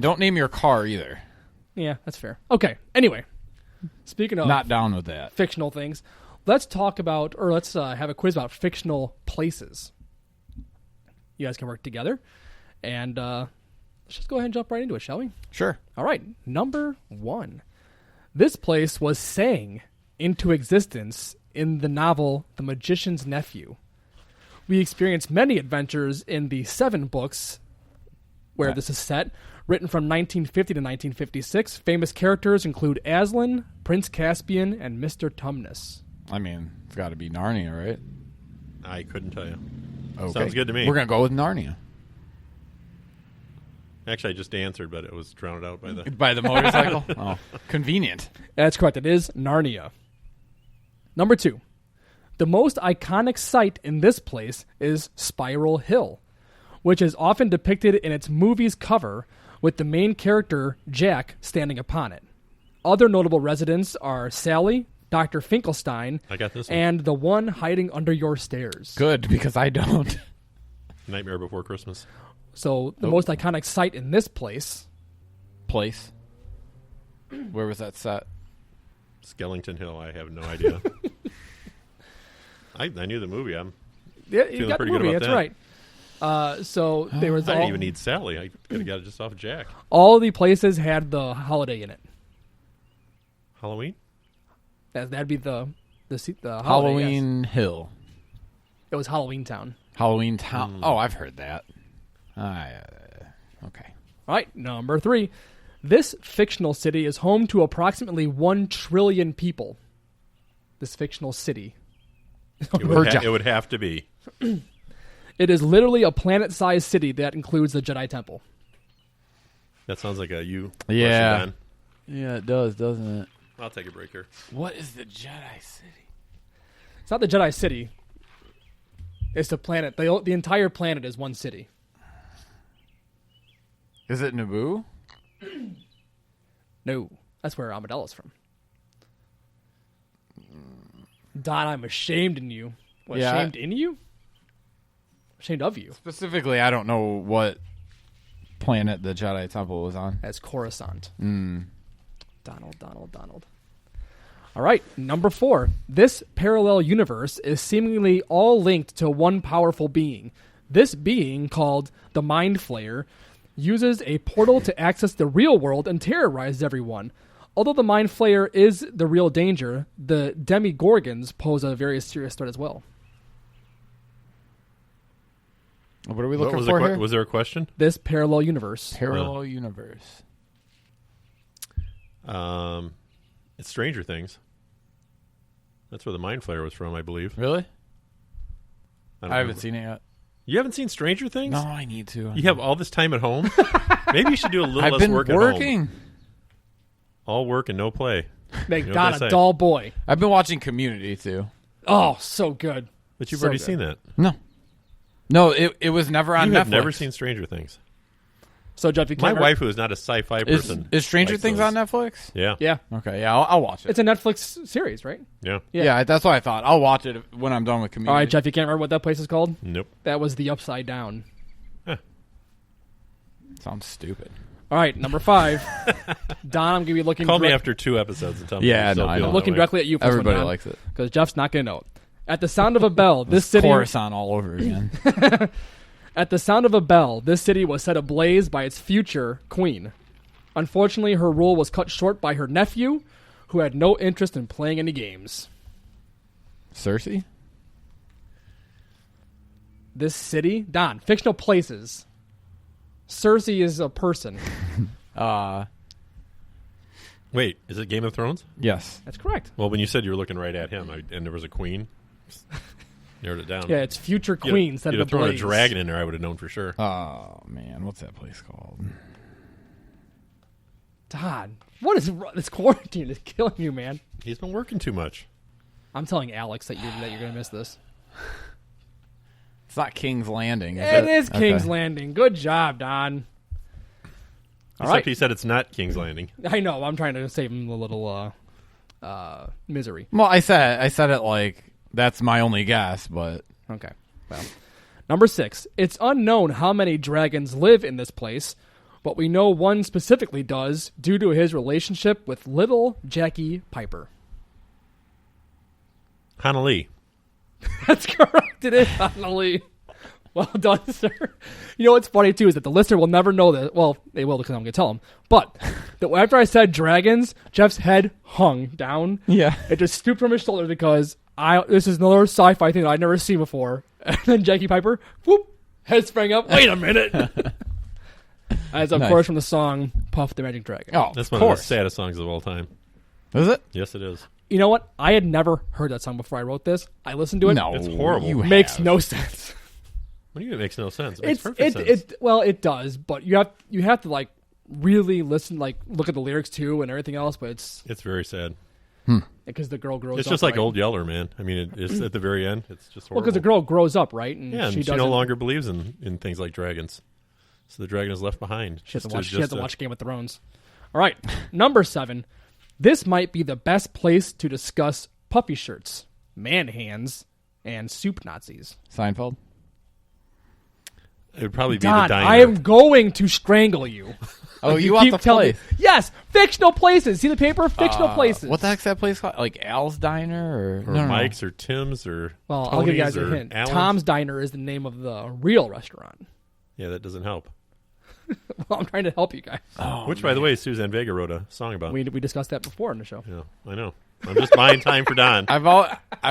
Don't name your car either. Yeah, that's fair. Okay. Anyway, speaking of Not down with that. fictional things, let's talk about, or let's have a quiz about fictional places. You guys can work together, and let's just go ahead and jump right into it, shall we? Sure. All right. Number 1. This place was sang into existence in the novel The Magician's Nephew. We experience many adventures in the 7 books where this is set, written from 1950 to 1956. Famous characters include Aslan, Prince Caspian, and Mr. Tumnus. I mean, it's got to be Narnia, right? I couldn't tell you. Okay. Sounds good to me. We're going to go with Narnia. Actually, I just answered, but it was drowned out by the... By the motorcycle? Oh, convenient. That's correct. It is Narnia. Number 2. The most iconic site in this place is Spiral Hill, which is often depicted in its movie's cover with the main character, Jack, standing upon it. Other notable residents are Sally, Dr. Finkelstein, I got this one. and the one hiding under your stairs. Good, because I don't. Nightmare Before Christmas. So the most iconic site in this place... Place. Where was that set? Skellington Hill, I have no idea. I knew the movie. I'm Yeah, you feeling got the pretty good movie. about That's right. So there was I all, didn't even need Sally. I could have got it just off Jack. all the places had the holiday in it. Halloween? That'd be the holiday, Halloween yes. Hill. It was Halloween Town. Halloween Town. Oh, I've heard that. Okay. All right, number 3. This fictional city is home to approximately 1 trillion people. This fictional city. It would have to be. It is literally a planet-sized city that includes the Jedi Temple. That sounds like a you. Yeah. question, Yeah, it does, doesn't it? Dan. I'll take a break here. What is the Jedi City? It's not the Jedi City. It's the planet. The entire planet is one city. Is it Naboo? No, that's where Amadella's from. Don, I'm ashamed in you. What, Yeah. ashamed in you? Ashamed of you. Specifically, I don't know what planet the Jedi Temple was on. That's Coruscant. Mm. Donald. All right, number 4. This parallel universe is seemingly all linked to one powerful being. This being, called the Mind Flayer, uses a portal to access the real world and terrorize everyone. Although the Mind Flayer is the real danger, the Demigorgons pose a very serious threat as well. What are we What looking was, for here? was there a question? This parallel universe. Parallel universe. It's Stranger Things. That's where the Mind Flayer was from, I believe. Really? I I haven't seen it yet. You haven't seen Stranger Things? No, I need to. You have all this time at home? Maybe you should do a little I've less been work at working. home. All work and no play. Make You know Don what they a say. dull boy. I've been watching Community too. Oh, so good. But you've So already good. seen that. No, it was never on You Netflix. have never seen Stranger Things. So, Jeff, you My can't... wife, who is not a sci-fi person... Is Stranger likes Things those. on Netflix? Yeah. Yeah. Okay, yeah, I'll watch it. It's a Netflix series, right? Yeah. Yeah, that's what I thought. I'll watch it when I'm done with Community. All right, Jeff, you can't remember what that place is called? Nope. That was the Upside Down. Sounds stupid. All right, number 5. Don, I'm going to be looking... Call me after 2 episodes and tell me. Yeah, you still no, I feel know. I'm that looking way. directly at you. Everybody likes it. Because Jeff's not going to know it. At the sound of a bell, this city... Coruscant all over again. At the sound of a bell, this city was set ablaze by its future queen. Unfortunately, her rule was cut short by her nephew, who had no interest in playing any games. Cersei? This city... Don, fictional places. Cersei is a person. Wait, is it Game of Thrones? Yes. That's correct. Well, when you said you were looking right at him, and there was a queen, narrowed it down. Yeah, it's future queen set You'd have thrown a ablaze. dragon in there, I would have known for sure. Oh, man. What's that place called? Don, what is this quarantine is killing you, man? He's been working too much. I'm telling Alex that you're going to miss this. It's not King's Landing. It Is is King's Okay. Landing. Good job, Don. All Except right. he said it's not King's Landing. I know. I'm trying to save him a little misery. Well, I said it like that's my only guess, but Okay. Well, number 6. It's unknown how many dragons live in this place. but we know one specifically does due to his relationship with little Jackie Piper. Hannah Lee. That's correct. It is Hannah Lee. Well done, sir. You know what's funny, too, is that the listener will never know that. Well, they will because I'm going to tell them. But after I said dragons, Jeff's head hung down. Yeah. It just stooped from his shoulder because this is another sci-fi thing that I'd never seen before. And then Jackie Piper, whoop, head sprang up. Wait a minute. As, of course, from the song Puff the Magic Dragon. Oh, That's of one of course. the saddest songs of all time. Is it? Yes, it is. You know what? I had never heard that song before I wrote this. I listened to it. No. It's horrible. You Makes have. no sense. What do you mean it makes no sense? It makes perfect sense. It does, but you have to like really listen, like look at the lyrics too and everything else. But it's very sad. because the girl grows. It's up, just like right? Old Yeller, man. I mean, it's at the very end. It's just horrible. Well, because the girl grows up, right? And yeah, and she doesn't. no longer believes in things like dragons. So the dragon is left behind. She has to Just watch Game of Thrones. All right, number 7. This might be the best place to discuss puppy shirts, man hands, and soup Nazis. Seinfeld. It would probably be Don, the diner. I am going to strangle you. Oh, If you want keep the telling me- place? Yes, fictional places. See the paper? Fictional places. What the heck's that place called? Like Al's Diner or Mike's or Tim's or Well, Tony's I'll give you guys a or hint. Allen's. Tom's Diner is the name of the real restaurant. Yeah, that doesn't help. Well, I'm trying to help you guys. Which, by the way, Suzanne Vega wrote a song about. We discussed that before in the show. Yeah, I know. I'm just buying time for Don. I've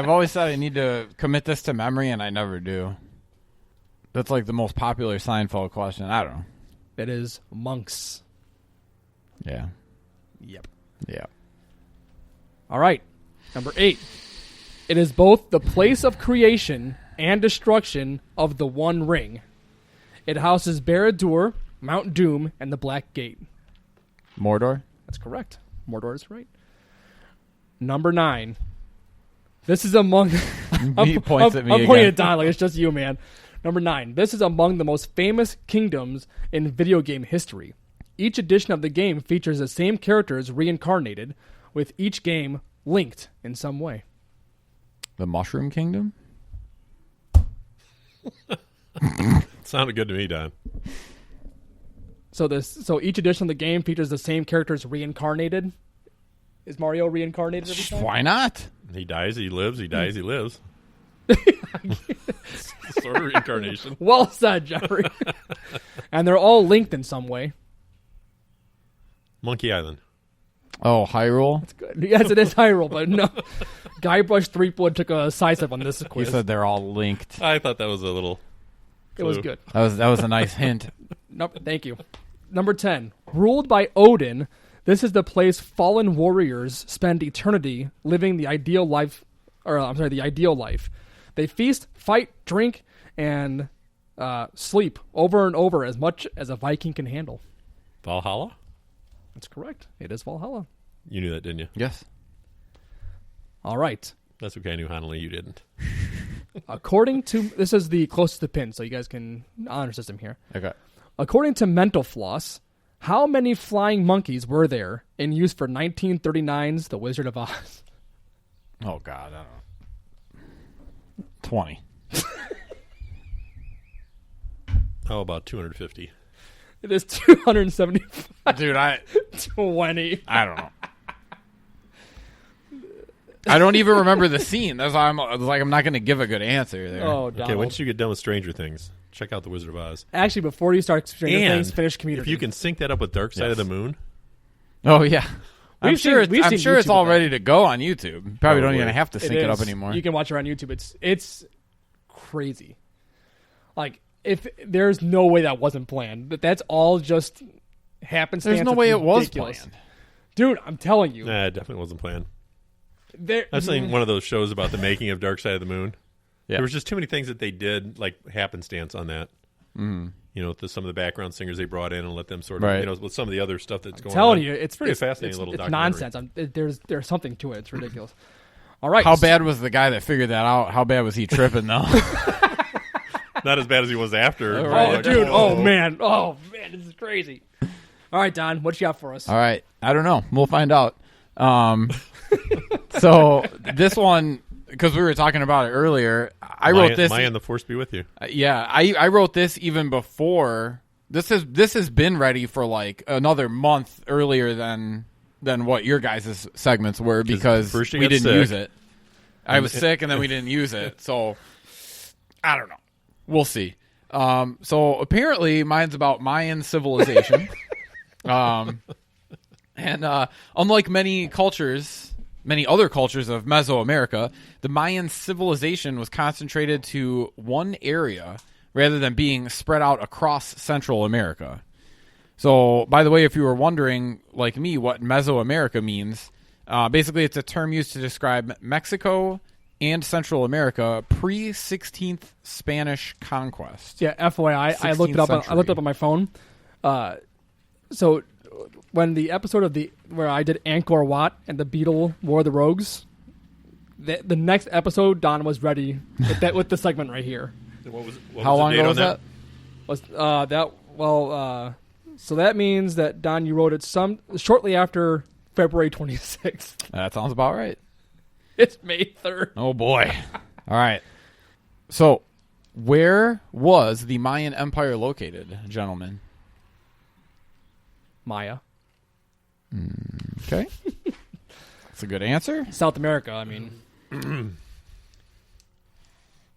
always said I need to commit this to memory, and I never do. That's like the most popular Seinfeld question. I don't know. It is monks. Yeah. Yep. Yeah. All right. Number 8. It is both the place of creation and destruction of the One Ring. It houses Barad-dûr, Mount Doom, and the Black Gate. Mordor. That's correct. Mordor is right. Number 9. This is among... He points at me I'm pointing again. at Don like it's just you, man. Number 9. This is among the most famous kingdoms in video game history. Each edition of the game features the same characters reincarnated, with each game linked in some way. The Mushroom Kingdom. Sounded good to me, Don. So each edition of the game features the same characters reincarnated. Is Mario reincarnated every time? Why not? He dies, he lives. He dies, he lives. Sort of reincarnation. Well said, Jeffrey. And they're all linked in some way. Monkey Island. Oh, Hyrule. Good. Yes, it is Hyrule, but no. Guybrush Threepwood took a side step on this You quiz. said they're all linked. I thought that was a little. It was clue. good. That was a nice hint. Nope, thank you. Number 10. Ruled by Odin, this is the place fallen warriors spend eternity living the ideal life. The ideal life. They feast, fight, drink, and sleep over and over as much as a Viking can handle. Valhalla? That's correct. It is Valhalla. You knew that, didn't you? Yes. All right. That's okay. I knew Hanley. You didn't. According to... This is the closest to pin, so you guys can... honor system here. Okay. According to Mental Floss, how many flying monkeys were there in use for 1939's The Wizard of Oz? Oh God. I don't know. 20. How about 250? It is 275. Dude, 20. I don't know. I don't even remember the scene. That's why I'm not going to give a good answer there. Oh, Okay, Donald. once you get done with Stranger Things, check out The Wizard of Oz. Actually, before you start Stranger And Things, finish Community. if you can sync that up with Dark Side of the Moon, Oh yeah. I'm We've sure. seen- we've I'm seen sure it's YouTube all of that. ready to go on YouTube. Probably don't Probably. even have to sync it up is. anymore. You can watch it on YouTube. It's crazy. Like, if there's no way that wasn't planned. That's all just happenstance. There's no It's way it was ridiculous. planned. Dude, I'm telling you. nah, it definitely wasn't planned. There, I've seen one of those shows about the making of Dark Side of the Moon. Yeah. There was just too many things that they did, like happenstance on that. Mm. You know, some of the background singers they brought in and let them sort of, Right. you know, with some of the other stuff that's going on. telling you, it's pretty it's fascinating little it's documentary. nonsense. There's something to it. It's ridiculous. All right. How bad was the guy that figured that out? How bad was he tripping though? Not as bad as he was after. Oh, Right. dude. Whoa. Oh man. This is crazy. All right, Don. What you got for us? All right. I don't know. We'll find out. So this one, because we were talking about it earlier, I wrote this. Maya and the Force be with you. Yeah, I wrote this even before This has been ready for like another month earlier than what your guys' segments were because first you we got didn't sick. use it. I was sick and then we didn't use it. So I don't know. We'll see. So apparently mine's about Mayan civilization. And unlike many other cultures of Mesoamerica, the Mayan civilization was concentrated to one area rather than being spread out across Central America. So, by the way, if you were wondering, like me, what Mesoamerica means, basically it's a term used to describe Mexico and Central America pre-16th Spanish conquest. Yeah, FYI, I looked it up. I looked it up on my phone. So when the episode where I did Angkor Wat and the Beetle War of the Rogues, the next episode, Don was ready with the segment right here. What How long ago was that? So that means that Don, you wrote it shortly after February 26th. That sounds about right. It's May 3rd. Oh boy! All right. So, where was the Mayan Empire located, gentlemen? Maya. Okay. That's a good answer. South America, I mean.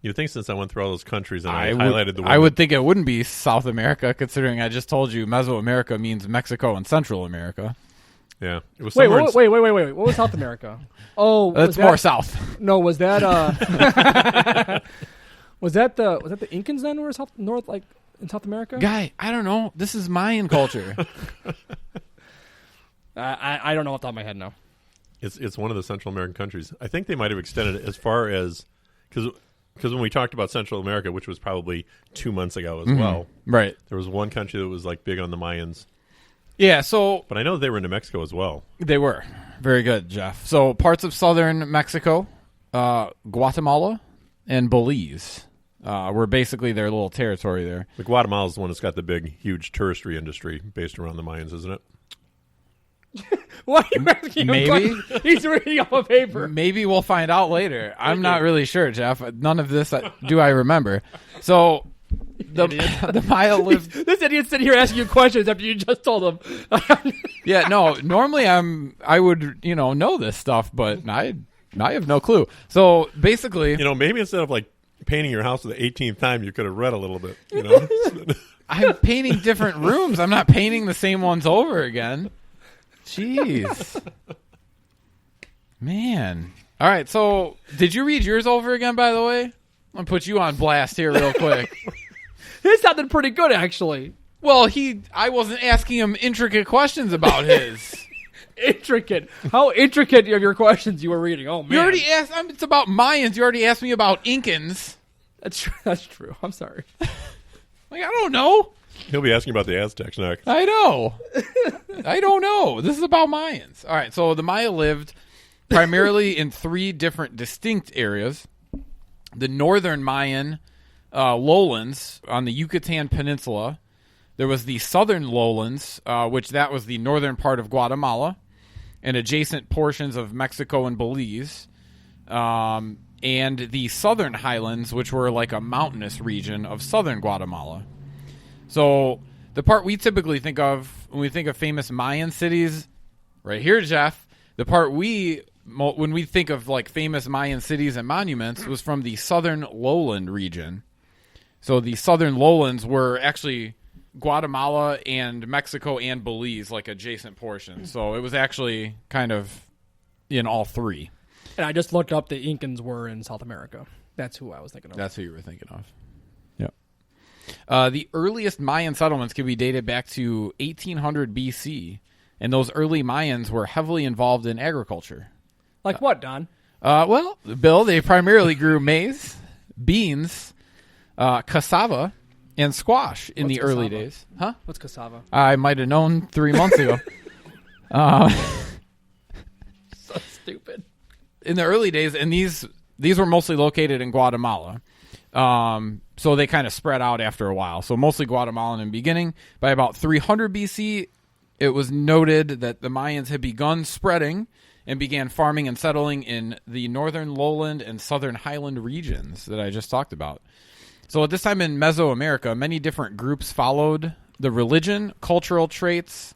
You'd think since I went through all those countries and I highlighted the one I would think it wouldn't be South America, considering I just told you Mesoamerica means Mexico and Central America. Yeah. It was Wait. somewhere What was South America? Oh, That's more south. No, was that was that the Incans then, or north, like in South America? Guy, I don't know. This is Mayan culture. I don't know off the top of my head now. It's one of the Central American countries. I think they might have extended it as far as because when we talked about Central America, which was probably 2 months ago as well, Right. there was one country that was like big on the Mayans. Yeah, so But I know they were in New Mexico as well. they were. Very good, Jeff. So parts of southern Mexico, Guatemala, and Belize were basically their little territory there. The Guatemala is the one that's got the big, huge touristry industry based around the Mayans, isn't it? Why are you asking him Maybe. questions? He's reading off a paper. Maybe we'll find out later. I'm not really sure, Jeff. None of this do I remember. So the Maya lived. This idiot's sitting here asking you questions after you just told him. Yeah, no. Normally I would know this stuff, but I have no clue. So basically, Maybe instead of like painting your house for the 18th time, you could have read a little bit. I'm painting different rooms. I'm not painting the same ones over again. Jeez. Man. All right, so did you read yours over again, by the way? I'm going to put you on blast here real quick. His sounded pretty good, actually. Well, I wasn't asking him intricate questions about his. Intricate. How intricate are your questions you were reading? Oh, man. You already asked. It's about Mayans. You already asked me about Incans. That's true. I'm sorry. Like, I don't know. He'll be asking about the Aztecs next. I know. I don't know. This is about Mayans. All right, so the Maya lived primarily in three different distinct areas. The northern Mayan lowlands on the Yucatan Peninsula. There was the southern lowlands, which that was the northern part of Guatemala, and adjacent portions of Mexico and Belize. And the southern highlands, which were like a mountainous region of southern Guatemala. So the part we typically think of when we think of famous Mayan cities, right here, Jeff, the part when we think of like famous Mayan cities and monuments was from the southern lowland region. So the southern lowlands were actually Guatemala and Mexico and Belize, like adjacent portions. So it was actually kind of in all three. And I just looked up the Incans were in South America. That's who I was thinking of. That's who you were thinking of. Yep. The earliest Mayan settlements can be dated back to 1800 BC, and those early Mayans were heavily involved in agriculture. Like what, Don? Well, Bill, they primarily grew maize, beans, cassava, and squash in the early days. Huh? What's cassava? I might have known 3 months ago. So stupid. In the early days, and these were mostly located in Guatemala. So they kind of spread out after a while. So mostly Guatemalan in the beginning. By about 300 BC, it was noted that the Mayans had begun spreading and began farming and settling in the northern lowland and southern highland regions that I just talked about. So at this time in Mesoamerica, many different groups followed the religion, cultural traits,